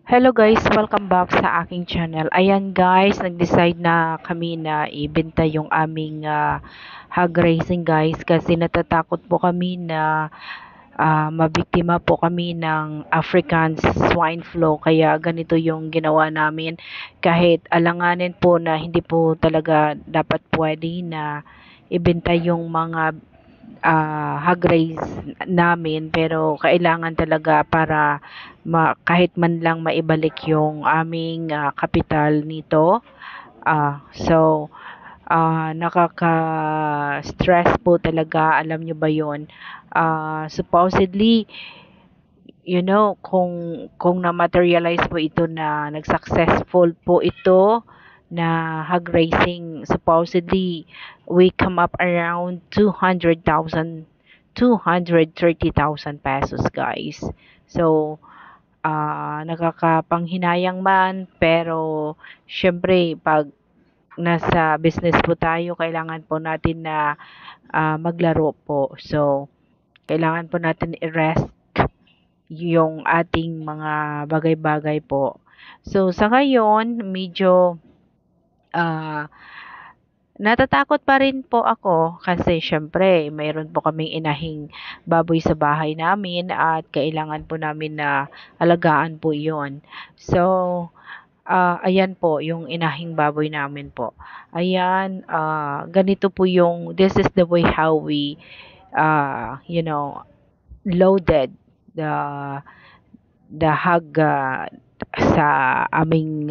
Hello guys, welcome back sa aking channel. Ayan guys, nag-decide na kami na ibenta yung aming hog racing guys kasi natatakot po kami na mabiktima po kami ng African swine flu. Kaya ganito yung ginawa namin kahit alanganin po na hindi po talaga dapat pwede na ibenta yung mga hog race namin, pero kailangan talaga para kahit man lang maibalik yung aming kapital nito. So nakaka-stress po talaga, alam nyo ba yun? Supposedly, kung na-materialize po ito na nag-successful po ito na hog racing, supposedly we come up around 200,000, 230,000 pesos guys. So nakakapanghinayang man, pero syempre pag nasa business po tayo, kailangan po natin na maglaro po. So kailangan po natin i-rest yung ating mga bagay-bagay po. So sa ngayon, medyo ah, natatakot pa rin po ako kasi syempre mayroon po kaming inahing baboy sa bahay namin at kailangan po namin na alagaan po yon. So ayan po yung inahing baboy namin po. Ayan, ganito po yung, this is the way how we, loaded the hog sa aming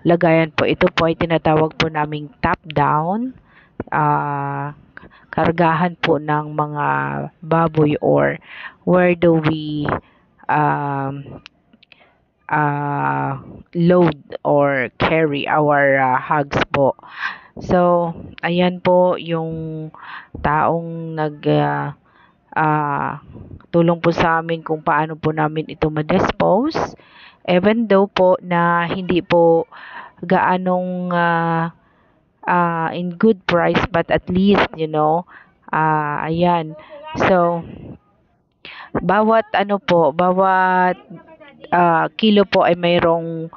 lagayan po. Ito po ay tinatawag po naming top down, ah, kargahan po ng mga baboy, or where do we um, load or carry our hogs po. So, ayan po yung taong tulong po sa amin kung paano po namin ito ma-dispose. Even though po na hindi po gaanong in good price, but at least, ayan. So, bawat kilo po ay mayroong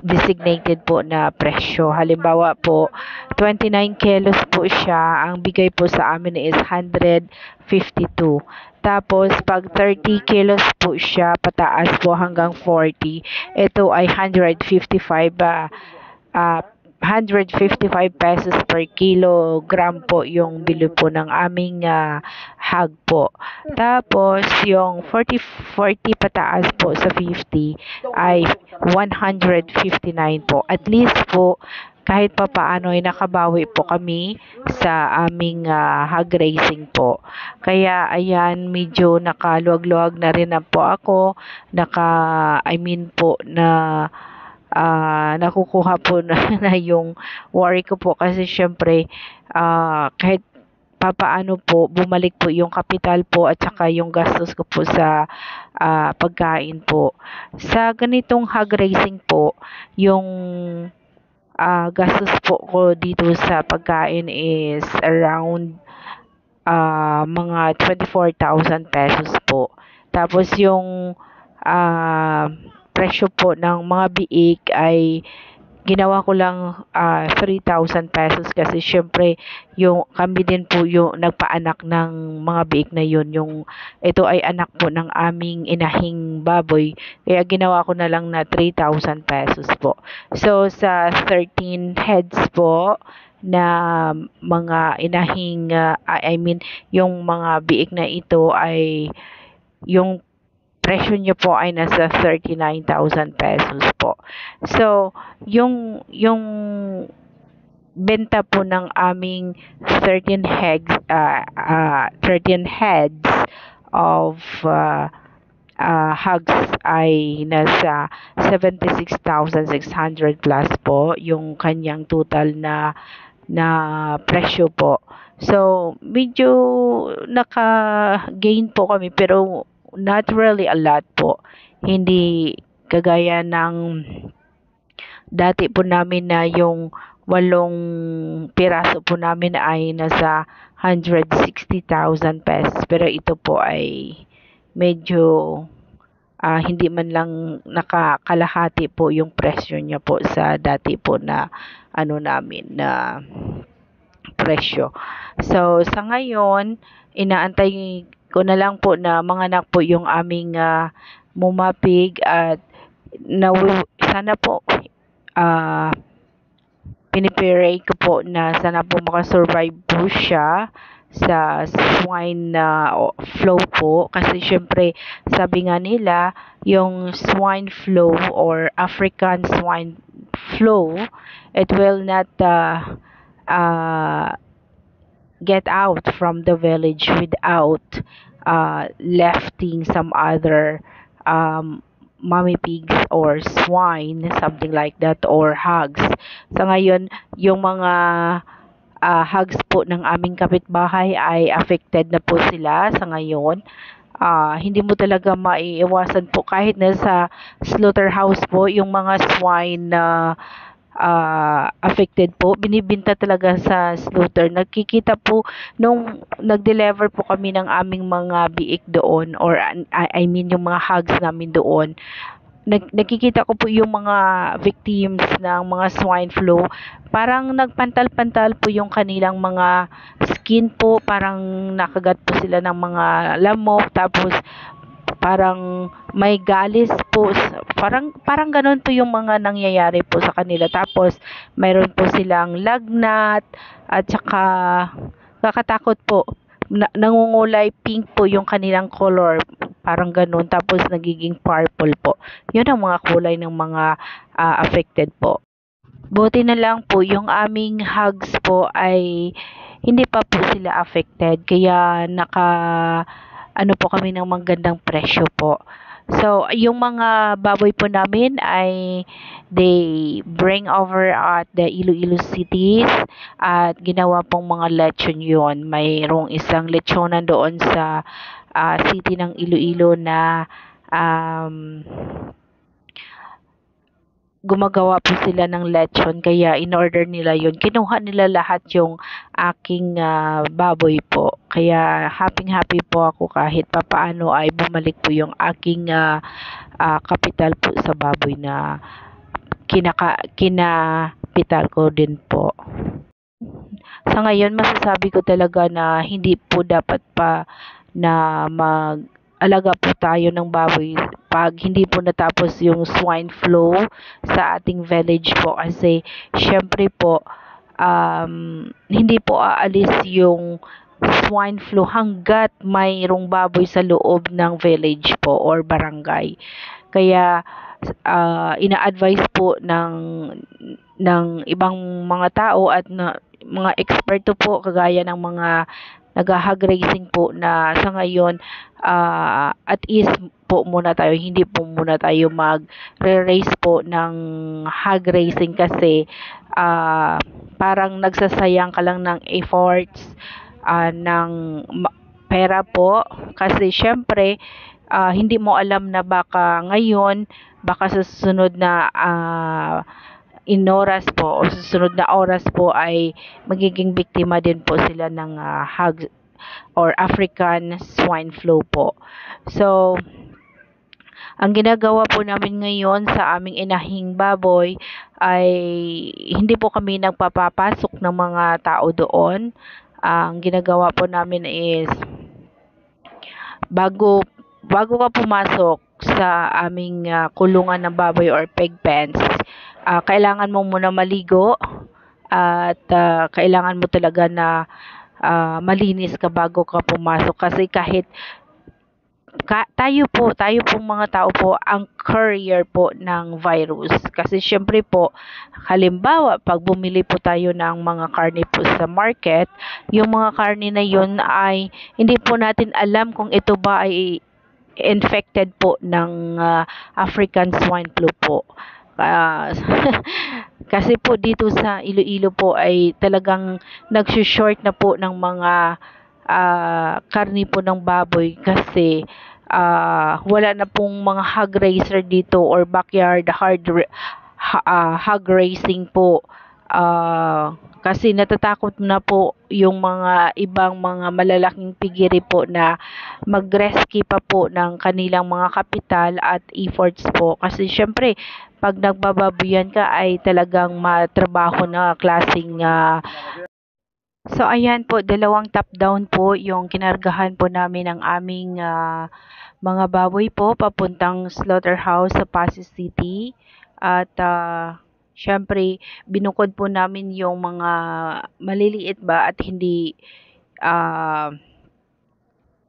designated po na presyo. Halimbawa po, 29 kilos po siya. Ang bigay po sa amin is 152. Tapos, pag 30 kilos po siya, pataas po hanggang 40, ito ay 155 155 pesos per kilogram po yung bili po ng aming hog po. Tapos, yung 40 pataas po sa 50 ay 159 po. At least po, kahit pa paano ay nakabawi po kami sa aming hog racing po. Kaya, ayan, medyo nakaluwag-luwag na rin na po ako. I mean po na nakukuha po na yung worry ko po, kasi syempre kahit papaano po bumalik po yung kapital po at saka yung gastos ko po sa pagkain po. Sa ganitong hog racing po, yung gastos po ko dito sa pagkain is around mga 24,000 pesos po. Tapos yung presyo po ng mga biik ay ginawa ko lang 3,000 pesos, kasi syempre yung kami din po yung nagpaanak ng mga biik na yun. Ito ay anak po ng aming inahing baboy, kaya ginawa ko na lang na 3,000 pesos po. So sa 13 heads po na mga inahing I mean yung mga biik na ito, ay yung presyo niya po ay nasa 39,000 pesos po. So, yung benta po ng aming 13 heads of hogs ay nasa 76,600 plus po yung kanyang total na presyo po. So, medyo naka-gain po kami, pero not really a lot po. Hindi kagaya ng dati po namin na yung 8 piraso po namin ay nasa 160,000 pesos. Pero ito po ay medyo hindi man lang nakakalahati po yung presyo niya po sa dati po na ano namin na presyo. So sa ngayon, inaantay ko na lang po na manganak po yung aming mumapig at sana po ah pinipiray ko po na sana po makasurvive po siya sa swine na flu po kasi syempre sabi nga nila yung swine flu or African swine flu, it will not uh, get out from the village without lefting some other um, mommy pigs or swine, something like that, or hogs. Sa ngayon, yung mga hogs po ng aming kapitbahay ay affected na po sila sa ngayon. Hindi mo talaga maiiwasan po kahit nasa slaughterhouse po yung mga swine na affected po, binibinta talaga sa slaughter. Nakikita po nung nag-deliver po kami ng aming mga biik doon or I mean yung mga hogs namin doon, nakikita ko po yung mga victims ng mga swine flu, parang nagpantal-pantal po yung kanilang mga skin po, parang nakagat po sila ng mga lamok, tapos parang may galis po, parang ganoon po yung mga nangyayari po sa kanila. Tapos mayroon po silang lagnat at saka kakatakot po. Nangungulay pink po yung kanilang color, parang ganoon, tapos nagiging purple po. Yun ang mga kulay ng mga affected po. Buti na lang po yung aming hogs po ay hindi pa po sila affected, kaya ano po kami ng magandang presyo po. So, yung mga baboy po namin ay they bring over at the Iloilo cities at ginawa pong mga lechon yun. Mayroong isang lechonan doon sa city ng Iloilo na um, gumagawa po sila ng lechon, kaya in order nila yun, kinuha nila lahat yung aking baboy po, kaya happy po ako kahit papaano ay bumalik po yung aking kapital po sa baboy na kinapital ko din po. Sa ngayon masasabi ko talaga na hindi po dapat pa na mag-alaga po tayo ng baboy pag hindi po natapos yung swine flu sa ating village po, kasi syempre po hindi po aalis yung swine flu hanggat mayroong baboy sa loob ng village po or barangay. Kaya ina-advise po ng ibang mga tao at mga eksperto po kagaya ng mga nag-hog racing po na sa ngayon at ease po muna tayo, hindi po muna tayo mag-race po ng hog racing kasi parang nagsasayang ka lang ng efforts, ng pera po, kasi syempre hindi mo alam na baka ngayon, baka sa susunod na inoras po o susunod na oras po ay magiging biktima din po sila ng hog or African swine flu po. So, ang ginagawa po namin ngayon sa aming inahing baboy ay hindi po kami nagpapapasok ng mga tao doon. Ang ginagawa po namin is bago ka pumasok sa aming kulungan ng baboy or pig pens, kailangan mo muna maligo at kailangan mo talaga na malinis ka bago ka pumasok, kasi kahit tayo pong mga tao po ang courier po ng virus. Kasi syempre po, halimbawa, pag bumili po tayo ng mga karne po sa market, yung mga karne na yun ay hindi po natin alam kung ito ba ay infected po ng African swine flu po. Kasi po dito sa Iloilo po ay talagang nagsushort na po ng mga karni po ng baboy, kasi wala na pong mga hog racer dito or backyard hog racing po. Kasi natatakot na po yung mga ibang mga malalaking pigiri po na mag-rescue pa po ng kanilang mga kapital at efforts po. Kasi syempre, pag nagbababoyan ka ay talagang matrabaho na klaseng So ayan po, dalawang top down po yung kinargahan po namin ng aming mga baboy po papuntang slaughterhouse sa Pasig City. At syempre, binukod po namin yung mga maliliit ba at hindi ah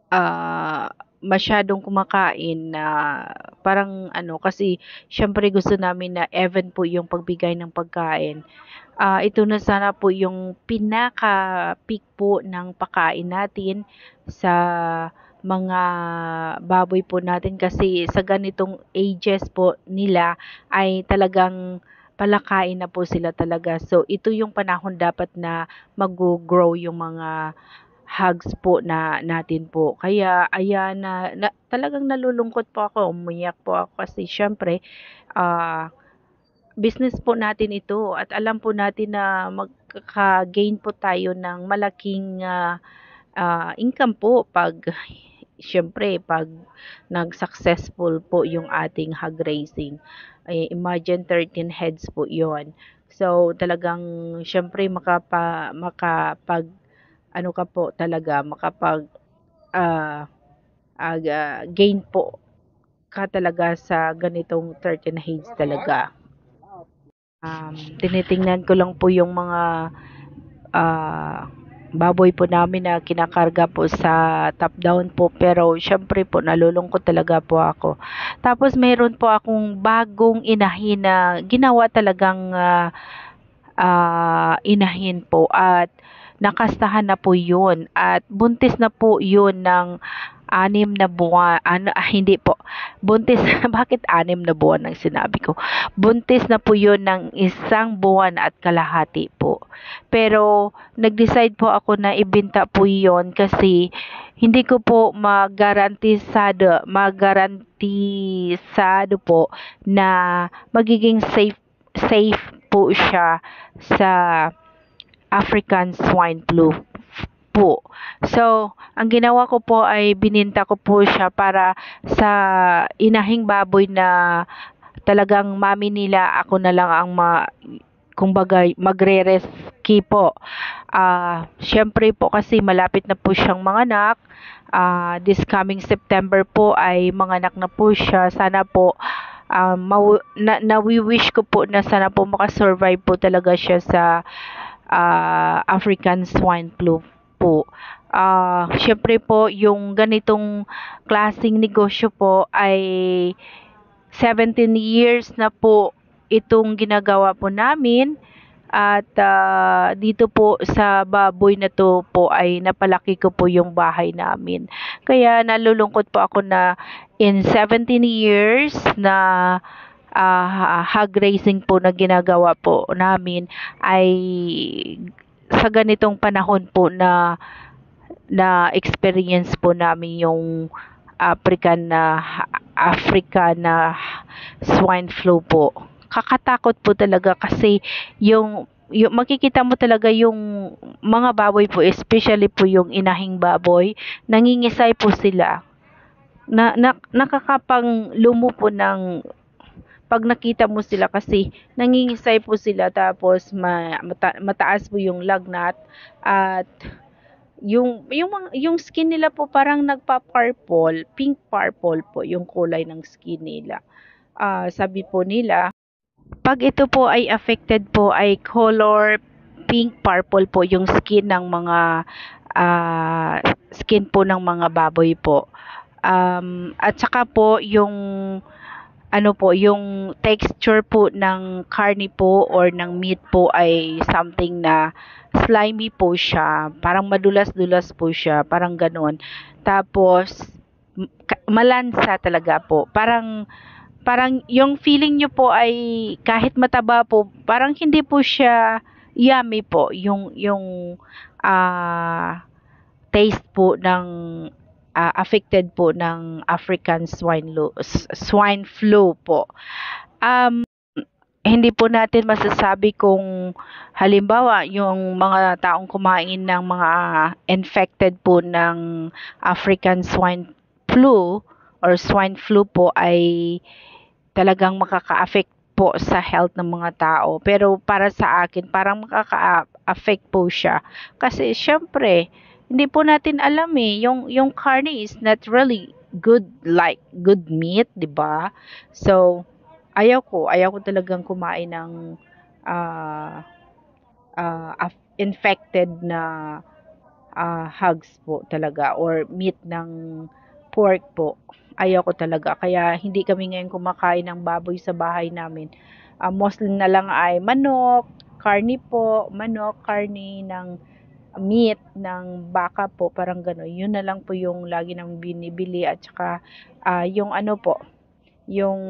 ah, masyadong kumakain na parang ano kasi syempre gusto namin na even po yung pagbigay ng pagkain. Ito na sana po yung pinaka-peak po ng pagkain natin sa mga baboy po natin kasi sa ganitong ages po nila ay talagang palakain na po sila talaga. So ito yung panahon dapat na mag-grow yung mga hogs po na natin po. Kaya ayan na talagang nalulungkot po ako, umiyak po ako kasi siyempre ah business po natin ito at alam po natin na magkaka-gain po tayo ng malaking income po pag siyempre pag nag-successful po yung ating hog raising. Imagine 13 heads po yon. So talagang siyempre makapag ano ka po talaga makapag ah, gain po ka talaga sa ganitong 13 heads talaga. Tinitingnan ko lang po yung mga ah, baboy po namin na kinakarga po sa top down po pero syempre po nalulungkot talaga po ako. Tapos meron po akong bagong inahin na ginawa talagang inahin po at nakastahan na po yun at buntis na po yun ng 6 na buwan, hindi po, buntis, bakit 6 na buwan ang sinabi ko? Buntis na po yun ng 1 buwan at kalahati po. Pero, nag-decide po ako na ibenta po yun kasi hindi ko po magarantisado po na magiging safe po siya sa African swine flu po. So, ang ginawa ko po ay bininta ko po siya para sa inahing baboy na talagang mami nila ako na lang ang kumbaga magre-rescue po. Siyempre po kasi malapit na po siyang manganak. This coming September po ay manganak na po siya. Sana po nawi-wish ko po na sana po makasurvive po talaga siya sa African swine flu po. Siyempre po yung ganitong klasing negosyo po ay 17 years na po itong ginagawa po namin at dito po sa baboy na to po ay napalaki ko po yung bahay namin. Kaya nalulungkot po ako na in 17 years na hog raising po na ginagawa po namin ay sa ganitong panahon po na experience po namin yung Africa na swine flu po. Kakatakot po talaga kasi yung makikita mo talaga yung mga baboy po, especially po yung inahing baboy, nangingisay po sila. Nakakapang lumo po ng pag nakita mo sila kasi nangingisay po sila tapos mataas po yung lagnat at yung skin nila po parang nagpa-purple, pink purple po yung kulay ng skin nila. Sabi po nila, pag ito po ay affected po ay color pink purple po yung skin ng mga skin po ng mga baboy po. At saka po yung ano po, yung texture po ng karne po or ng meat po ay something na slimy po siya. Parang madulas-dulas po siya. Parang ganon. Tapos, malansa talaga po. Parang yung feeling nyo po ay kahit mataba po, parang hindi po siya yummy po. Yung taste po ng affected po ng African swine flu po. hindi po natin masasabi kung halimbawa yung mga taong kumain ng mga infected po ng African swine flu or swine flu po ay talagang makaka-affect po sa health ng mga tao. Pero para sa akin, parang makaka-affect po siya. Kasi syempre, hindi po natin alam eh, yung karne is not really good like good meat, 'di ba? So, ayaw ko talagang kumain ng ah infected na hogs po talaga or meat ng pork po. Ayaw ko talaga. Kaya hindi kami ngayon kumakain ng baboy sa bahay namin. Mostly na lang ay manok, karni po, manok, karni ng meat ng baka po, parang gano'n. Yun na lang po yung lagi nang binibili at saka yung ano po, yung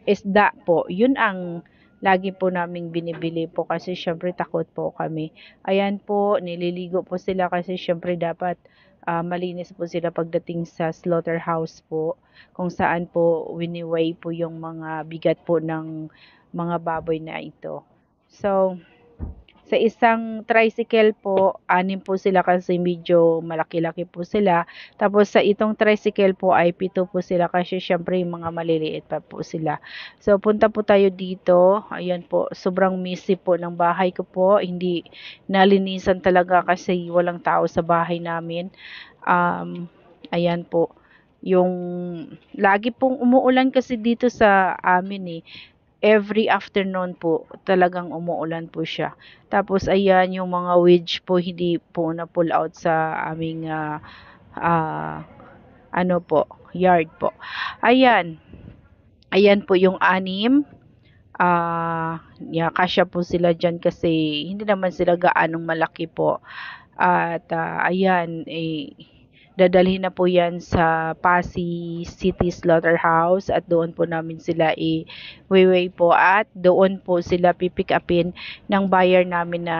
isda po, yun ang lagi po naming binibili po kasi syempre takot po kami. Ayan po, nililigo po sila kasi syempre dapat malinis po sila pagdating sa slaughterhouse po kung saan po wini-weigh po yung mga bigat po ng mga baboy na ito. So, sa isang tricycle po, 6 po sila kasi medyo malaki-laki po sila. Tapos sa itong tricycle po ay 7 po sila kasi syempre yung mga maliliit pa po sila. So punta po tayo dito. Ayan po, sobrang messy po ng bahay ko po. Hindi nalinisan talaga kasi walang tao sa bahay namin. Ayan po. Yung lagi pong umuulan kasi dito sa amin eh, every afternoon po talagang umuulan po siya. Tapos ayan yung mga wedge po hindi po na pull out sa aming ah, ano po, yard po. Ayan. Ayan po yung 6. Yeah, kasya po sila dyan kasi hindi naman sila gaanong malaki po. At ayan, dadalhin na po yan sa Pasig City Slaughterhouse at doon po namin sila i-weigh po at doon po sila pipick upin ng buyer namin na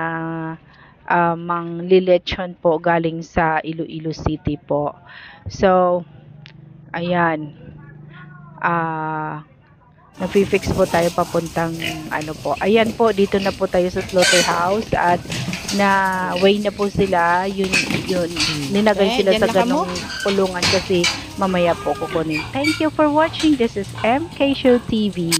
manglilechon po galing sa Iloilo City po. So, ayan. Nafi-fix po tayo papuntang ano po. Ayan po, dito na po tayo sa slaughterhouse at na weigh na po sila. Yun, ninagay sila sa ganong kulungan kasi mamaya po kukunin. Thank you for watching. This is MK Show TV.